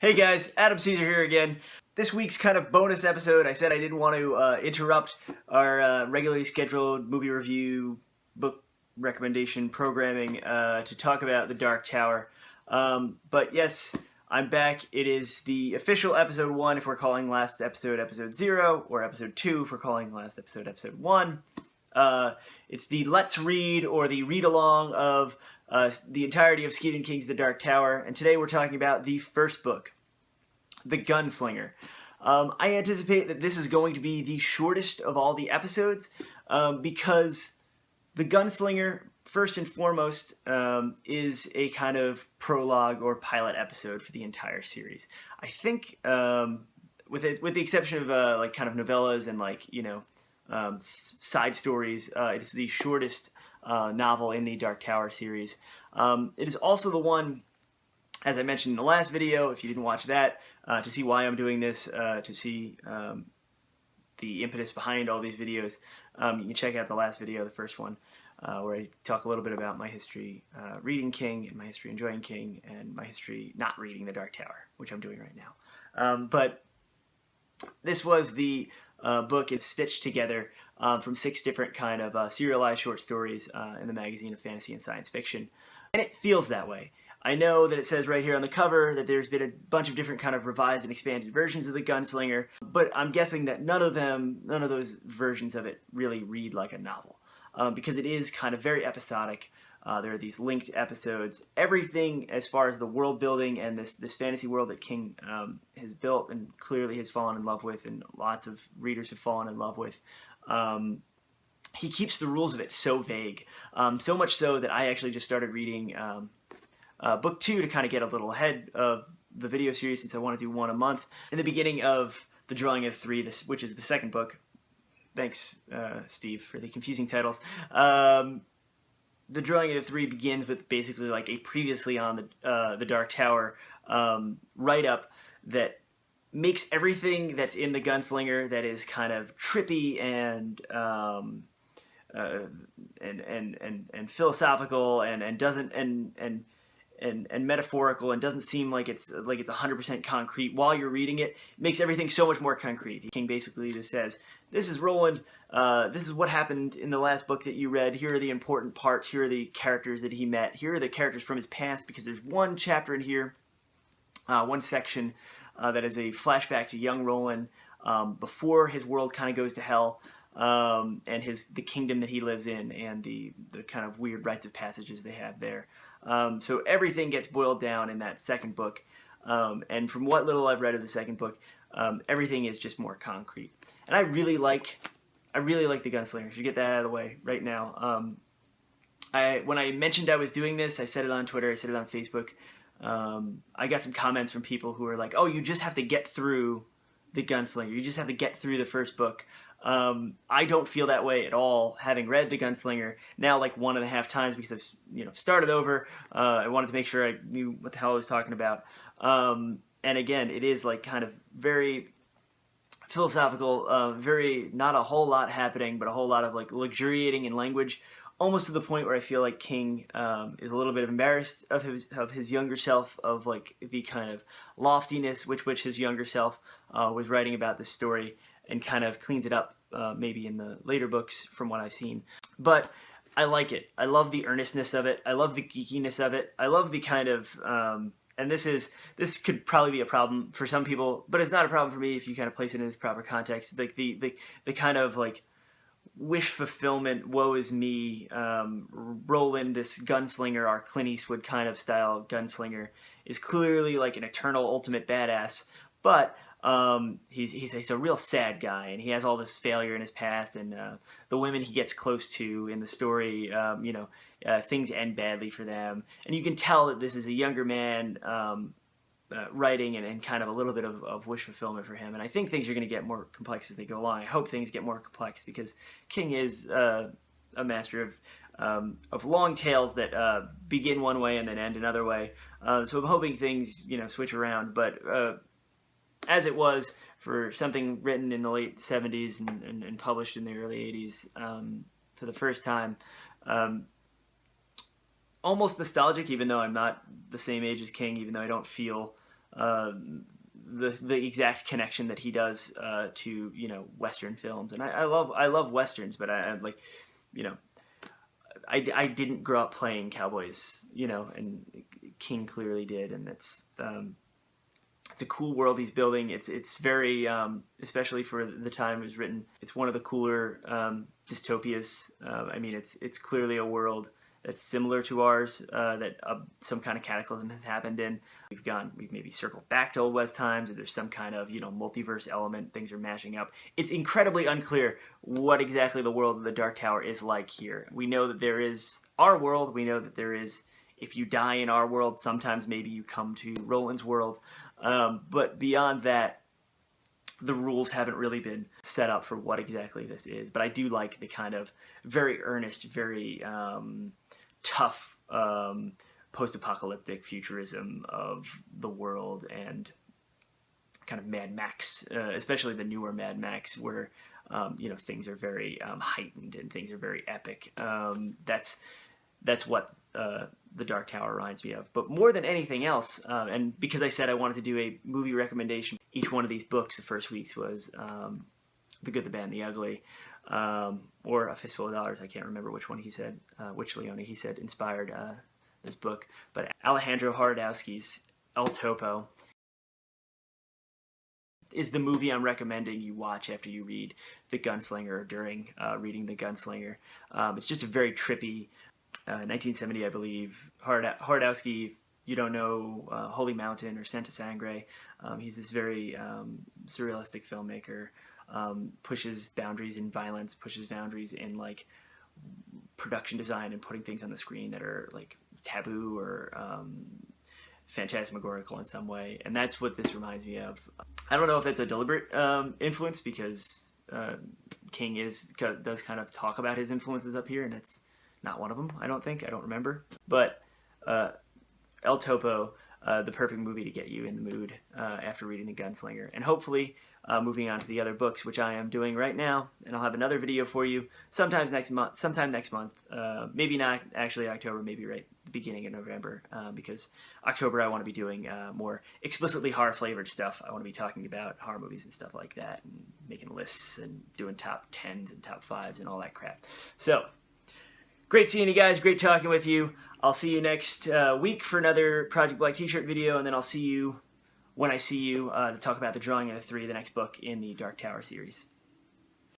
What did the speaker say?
Hey guys, Adam Cesare here again. This week's kind of bonus episode. I said I didn't want to interrupt our regularly scheduled movie review, book recommendation programming to talk about The Dark Tower. But yes, I'm back. It is the official episode 1 if we're calling last episode episode 0, or episode 2 if we're calling last episode episode 1. It's the Let's Read or the read-along of the entirety of Stephen King's The Dark Tower, and today we're talking about the first book, The Gunslinger. I anticipate that this is going to be the shortest of all the episodes because The Gunslinger, first and foremost, is a kind of prologue or pilot episode for the entire series. I think, with the exception of like kind of novellas and side stories, it's the shortest novel in the Dark Tower series. It is also the one, as I mentioned in the last video, if you didn't watch that, to see why I'm doing this, to see the impetus behind all these videos, you can check out the last video, the first one, where I talk a little bit about my history reading King, and my history enjoying King, and my history not reading The Dark Tower, which I'm doing right now. But this was the book. It's stitched together from 6 different kind of serialized short stories in the magazine of fantasy and science fiction. And it feels that way. I know that it says right here on the cover that there's been a bunch of different kind of revised and expanded versions of The Gunslinger, but I'm guessing that none of those versions of it really read like a novel, because it is kind of very episodic. There are these linked episodes. Everything as far as the world building and this fantasy world that King has built and clearly has fallen in love with, and lots of readers have fallen in love with, he keeps the rules of it so vague. So much so that I actually just started reading book 2 to kind of get a little ahead of the video series, since I want to do one a month. In the beginning of The Drawing of 3, which is the second book, thanks Steve for the confusing titles, The Drawing of 3 begins with basically like a previously on the Dark Tower write-up that makes everything that's in The Gunslinger that is kind of trippy and philosophical and doesn't and metaphorical, and doesn't seem like it's 100% concrete while you're reading it. It makes everything so much more concrete. King basically just says, this is Roland, this is what happened in the last book that you read, here are the important parts, here are the characters that he met, here are the characters from his past, because there's one chapter in here, one section that is a flashback to young Roland before his world kind of goes to hell, and the kingdom that he lives in, and the kind of weird rites of passages they have there. So everything gets boiled down in that second book, and from what little I've read of the second book, everything is just more concrete. And I really like The Gunslinger. I should get that out of the way right now. When I mentioned I was doing this, I said it on Twitter, I said it on Facebook. I got some comments from people who were like, "Oh, you just have to get through The Gunslinger. You just have to get through the first book." I don't feel that way at all, having read The Gunslinger now like 1.5 times, because I've started over. I wanted to make sure I knew what the hell I was talking about. And again, it is like kind of very philosophical, very not a whole lot happening, but a whole lot of like luxuriating in language, almost to the point where I feel like King is a little bit embarrassed of his younger self, of like the kind of loftiness which his younger self was writing about this story, and kind of cleans it up maybe in the later books from what I've seen. But I like it. I love the earnestness of it. I love the geekiness of it. I love the kind of and this could probably be a problem for some people, but it's not a problem for me if you kind of place it in its proper context. Like the kind of like wish fulfillment, woe is me, Roland, this gunslinger, our Clint Eastwood kind of style gunslinger, is clearly like an eternal ultimate badass, but he's a real sad guy, and he has all this failure in his past, and the women he gets close to in the story, things end badly for them, and you can tell that this is a younger man writing, and kind of a little bit of wish fulfillment for him. And I think things are going to get more complex as they go along. I hope things get more complex, because King is a master of long tales that begin one way and then end another way. So I'm hoping things switch around, but as it was for something written in the late 70s and published in the early 80s for the first time, almost nostalgic, even though I'm not the same age as King, even though I don't feel the exact connection that he does to Western films. And I love Westerns, but I'm like, you know, I didn't grow up playing cowboys, and King clearly did, and it's a cool world he's building. It's very, especially for the time it was written, it's one of the cooler dystopias. I mean, it's clearly a world that's similar to ours, that some kind of cataclysm has happened in. We've maybe circled back to Old West times, or there's some kind of multiverse element. Things are mashing up. It's incredibly unclear what exactly the world of the Dark Tower is like here. We know that there is our world. We know that there is, if you die in our world, sometimes maybe you come to Roland's world. But beyond that, the rules haven't really been set up for what exactly this is. But I do like the kind of very earnest, very tough post-apocalyptic futurism of the world, and kind of Mad Max, especially the newer Mad Max, where things are very heightened and things are very epic. That's what the Dark Tower reminds me of. But more than anything else, and because I said I wanted to do a movie recommendation, each one of these books, the first week's was The Good, the Bad, and the Ugly, or A Fistful of Dollars. I can't remember which one he said, which Leone he said inspired this book. But Alejandro Jodorowsky's El Topo is the movie I'm recommending you watch after you read The Gunslinger, during reading The Gunslinger. It's just a very trippy, 1970, I believe. Jodorowsky, if you don't know Holy Mountain or Santa Sangre, he's this very surrealistic filmmaker. Pushes boundaries in violence, pushes boundaries in like production design and putting things on the screen that are like taboo or phantasmagorical in some way. And that's what this reminds me of. I don't know if it's a deliberate influence, because King does kind of talk about his influences up here, and it's not one of them, I don't think. I don't remember. But El Topo, the perfect movie to get you in the mood after reading The Gunslinger. And hopefully moving on to the other books, which I am doing right now, and I'll have another video for you sometime next month. Maybe not actually October, maybe right at the beginning of November, because October I want to be doing more explicitly horror flavored stuff. I want to be talking about horror movies and stuff like that, and making lists and doing top 10s and top 5s and all that crap. So great seeing you guys, great talking with you. I'll see you next week for another Project Black t-shirt video, and then I'll see you when I see you to talk about The Drawing of the Three, the next book in the Dark Tower series.